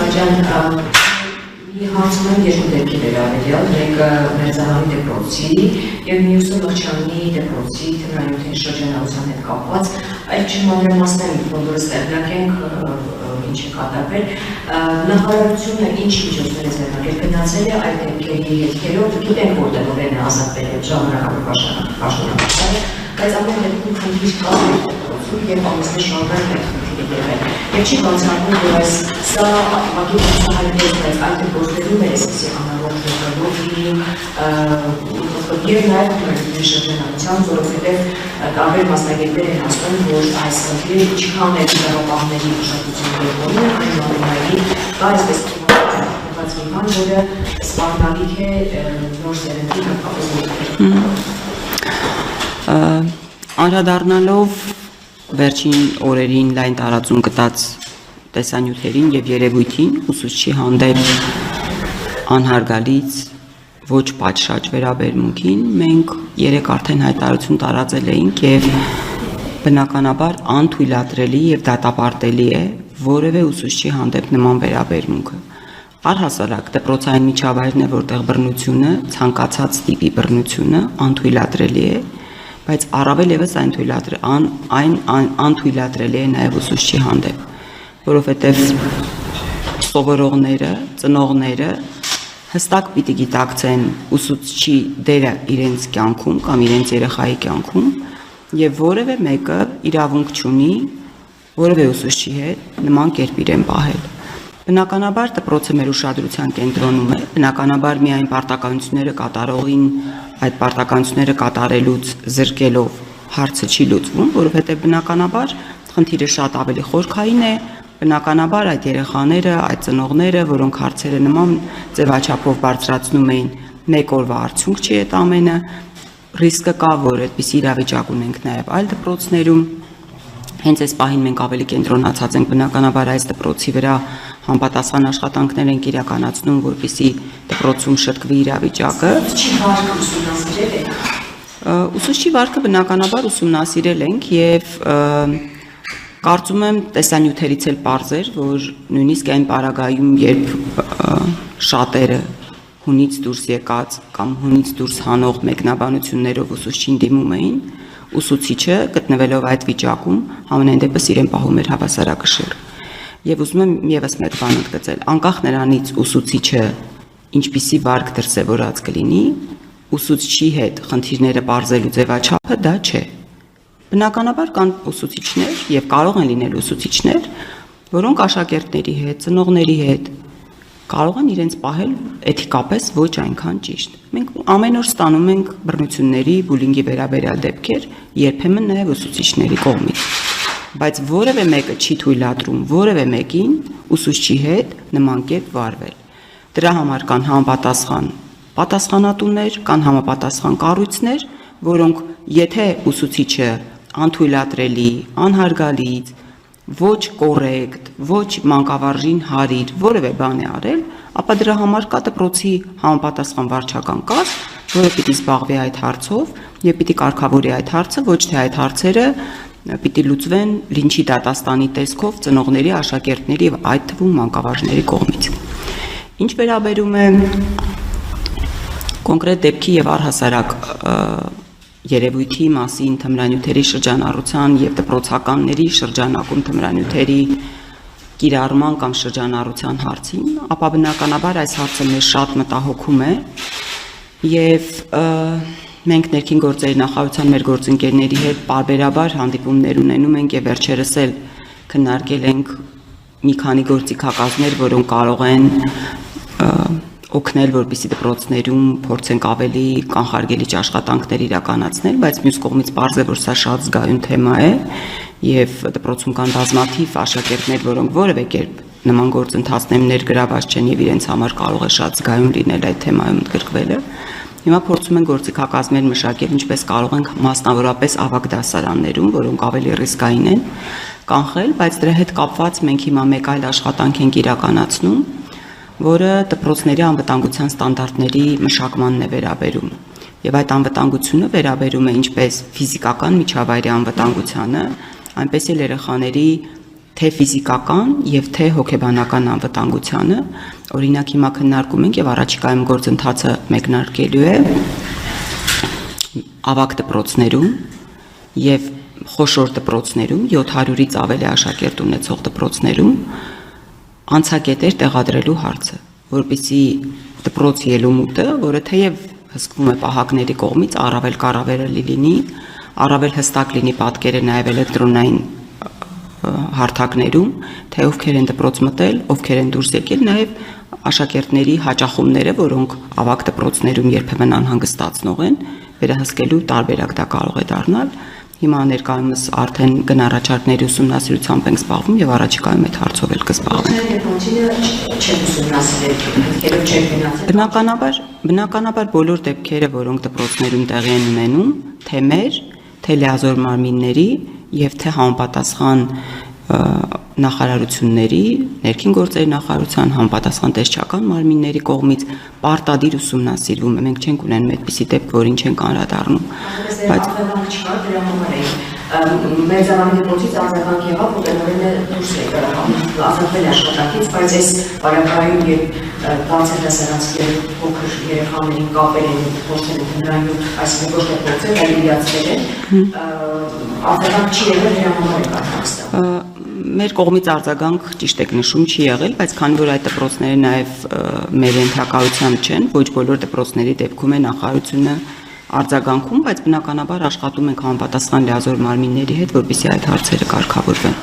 Ջան, հարցում եմ երկու դեպքի վերաբերյալ, մեկը Մերձարանի դեպրոցի և մյուսը Լոչյանի դեպրոցի թմրանյութերի շրջանառության հետ կապված, այդ չմանրամասնեմ, բոլորս տեղյակ ենք, ինչ է կատարվել, նախարարությունը ինչ միջոցներ է ձեռնարկել, գնացել է այդ դեպքերի հետքերով, գիտենք որտեղով են ազատվել այդ ժամանակավոր պաշտոնանկարները, բայց ամեն դեպքում խնդիր կա դեպրոցում և ամուսնի շարունակ այդ խնդիրը եղել։ Եվ չի բացառվում, որ այս սա ուղղակի բացահայտել, բայց այդ գործերում է այսպիսի անառողջ դեպքերով և նաև թմրանյութերի շրջանառության, որովհետև տարբեր մասնագետներ են ասում, որ այս խնդիրը ինչքան է դժվարապահների ուշադրության դեպքում, այնուամենայնիվ կա այսպես մի բան, որը սպառնալիք է նոր սերնդի հատկապես Անդրադառնալով վերջին օրերին լայն տարածում գտած տեսանյութերին եւ երևույթին ուսուցչի հանդեպ անհարգալից ոչ պատշաճ վերաբերմունքին մենք երեք արդեն հայտարարություն տարածել էինք եւ բնականաբար անթույլատրելի եւ դատապարտելի է որևէ ուսուցչի հանդեպ նման վերաբերմունքը առհասարակ դպրոցային միջավայրն է որտեղ բռնությունը ցանկացած տիպի բռնությունը անթույլատրելի է բայց առավել եւս անթույլատրելի է նաեւ ուսուցչի հանդեպ որովհետեւ սովորողները ծնողները հստակ պիտի գիտակցեն ուսուցչի դերը իրենց կյանքում կամ իրենց երեխայի կյանքում եւ որևէ մեկը իրավունք չունի որևէ ուսուցչի հետ նման կերպ իրեն պահել բնականաբար դպրոցը մեր ուշադրության կենտրոնում է բնականաբար միայն պարտականությունները կատարողին այդ պարտականությունները կատարելուց զրկելով հարցը չի լուծվում որովհետեւ բնականաբար խնդիրը շատ ավելի խորքային է բնականաբար այդ երեխաները, այդ ծնողները, որոնք հարցերը նման ձևաչափով բարձրացնում էին մեկ օրվա արդյունք չի այդ ամենը, ռիսկը կա, որ այդպիսի իրավիճակ ունենք նաև այլ դպրոցներում, հենց այս պահին մենք ավելի կենտրոնացած ենք բնականաբար այս դպրոցի վրա համապատասխան աշխատանքներ ենք իրականացնում, որպեսզի դպրոցում շտկվի իրավիճակը։ Ուսուցչի վարքը բնականաբար ուսումնասիրել ենք եւ Կարծում եմ տեսանյութերից էլ պարզ էր, որ նույնիսկ այն պարագայում, երբ շատերը հունից դուրս եկած կամ հունից դուրս հանող մեկնաբանություններով ուսուցչին դիմում էին, ուսուցիչը գտնվելով այդ վիճակում համենայն դեպս իրեն պահում էր հավասարակշիռ։ Եվ ուզում եմ եւս մեկ բան ընդգծել, անկախ նրանից ուսուցիչը ինչպիսի վարք դրսևորած կլինի, ուսուցչի հետ խնդիրները պարզելու ձևաչափը դա չէ։ Բնականաբար կան ուսուցիչներ եւ կարող են լինել ուսուցիչներ, որոնք աշակերտների հետ, ծնողների հետ կարող են իրենց պահել էթիկապես ոչ այնքան ճիշտ։ Մենք ամեն օր ստանում ենք բռնությունների, բուլինգի վերաբերյալ դեպքեր, երբեմն նաեւ ուսուցիչների կողմից։ Բայց որևէ մեկը չի թույլատրում որևէ մեկին ուսուցչի հետ նման կերպ վարվել։ Դրա համար կան համապատասխան պատասխանատուներ, կան համապատասխան կառույցներ, որոնք եթե ուսուցիչը անթույլատրելի, անհարգալից, ոչ կոռեկտ, ոչ մանկավարժին հարիր, որևէ բան է արել, ապա դրա համար կա դպրոցի համապատասխան վարչական կարգ, որը պիտի զբաղվի այդ հարցով եւ պիտի կարգավորի այդ հարցը, ոչ թե այդ հարցերը պիտի լուծվեն լինչի դատաստանի տեսքով ծնողների, աշակերտների եւ այդ թվում մանկավարժների կողմից։ Ինչ վերաբերում է կոնկրետ դեպքի եւ առհասարակ երևույթի մասին թմրանյութերի շրջանառության եւ դպրոցականների շրջանակում թմրանյութերի կիրառման կամ շրջանառության հարցին, ապա բնականաբար այս հարցը մեզ շատ մտահոգում է եւ մենք ներքին գործերի նախարարության մեր գործընկերների հետ պարբերաբար հանդիպումներ ունենում ենք եւ վերջերս էլ քննարկել ենք մի քանի գործիքակազմներ, որոնք կարող են օգնել, որպեսզի դպրոցներում փորձենք ավելի կանխարգելիչ աշխատանքներ իրականացնել, բայց մյուս կողմից պարզ է, որ սա շատ զգայուն թեմա է եւ դպրոցում կան բազմաթիվ աշակերտներ, որոնք որևէ կերպ նման գործընթացներում ներգրաված չեն եւ իրենց համար կարող է շատ զգայուն լինել այդ թեմայում ընդգրկվելը։ Հիմա փորձում ենք գործիքակազմեր մշակել, ինչպես կարող ենք մասնավորապես ավագ դասարաններում, որոնք ավելի ռիսկային են, կանխել, բայց դրա հետ կապված մենք հիմա մեկ այլ աշխատանք ենք իրականացնում, որը դպրոցների անվտանգության ստանդարտների մշակմանն է վերաբերում։ Եվ այդ անվտանգությունը վերաբերում է ինչպես ֆիզիկական միջավայրի անվտանգությանը, այնպես էլ երեխաների թե ֆիզիկական եւ թե հոգեբանական անվտանգությանը, օրինակ հիմա քննարկում ենք եւ առաջիկայում գործընթացը մեկնարկելու է ավագ դպրոցներում եւ խոշոր դպրոցներում 700-ից ավելի աշակերտ ունեցող դպրոցներում անցակետեր տեղադրելու հարցը, որպեսզի դպրոց ելումուտը, որը թեև հսկվում է պահակների կողմից, առավել կառավարելի լինի, առավել հստակ լինի պատկերը նաև էլեկտրոնային հարթակներում, թե ովքեր են դպրոց մտել, ովքեր են դուրս եկել, նաև աշակերտների հաճախումները, որոնք ավագ դպրոցներում երբեմն անհանգստացնող են, վերահսկելու տարբերակ դա կարող է դառնալ։ Հիմա ներկայումս արդեն գնահատարների ուսումնասիրությամբ ենք զբաղվում եւ առաջիկայում այդ հարցով էլ կզբաղվենք։ Բնականաբար բոլոր դեպքերը, որոնք դպրոցներում տեղի են ունենում, թե մեր, թե լիազոր մարմինների եւ թե համապատասխան նախարարությունների, ներքին գործերի նախարարության, համապատասխան տեսչական մարմինների կողմից պարտադիր ուսումնասիրվում է։ Մենք չենք ունենում այդպիսի դեպք, որին չենք անդրադառնում։ Բայց Մեծարանի դեպոցից արձագանք եղավ, որ տնօրենը դուրս է եկել ազատվել աշխատանքից, բայց այս բարակայում երբ բացել դասարանցի եւ փոքր երեխաներին կապել են փորձել են նրանց այսինքն ոչ թե փորձել, այլ իրացվել են, արձագանք չի եղել դրա համար է կարգախստը։ Մեր կողմից արձագանք ճիշտ եք նշում չի եղել, բայց քանի որ այդ դպրոցները նաև մեր ենթակայությամբ չեն, ոչ բոլոր դպրոցների դեպքում է նախարարությունը արձագանքում, բայց բնականաբար աշխատում ենք համապատասխան լիազոր մարմինների հետ, որպեսզի այդ հարցերը կարգավորվեն։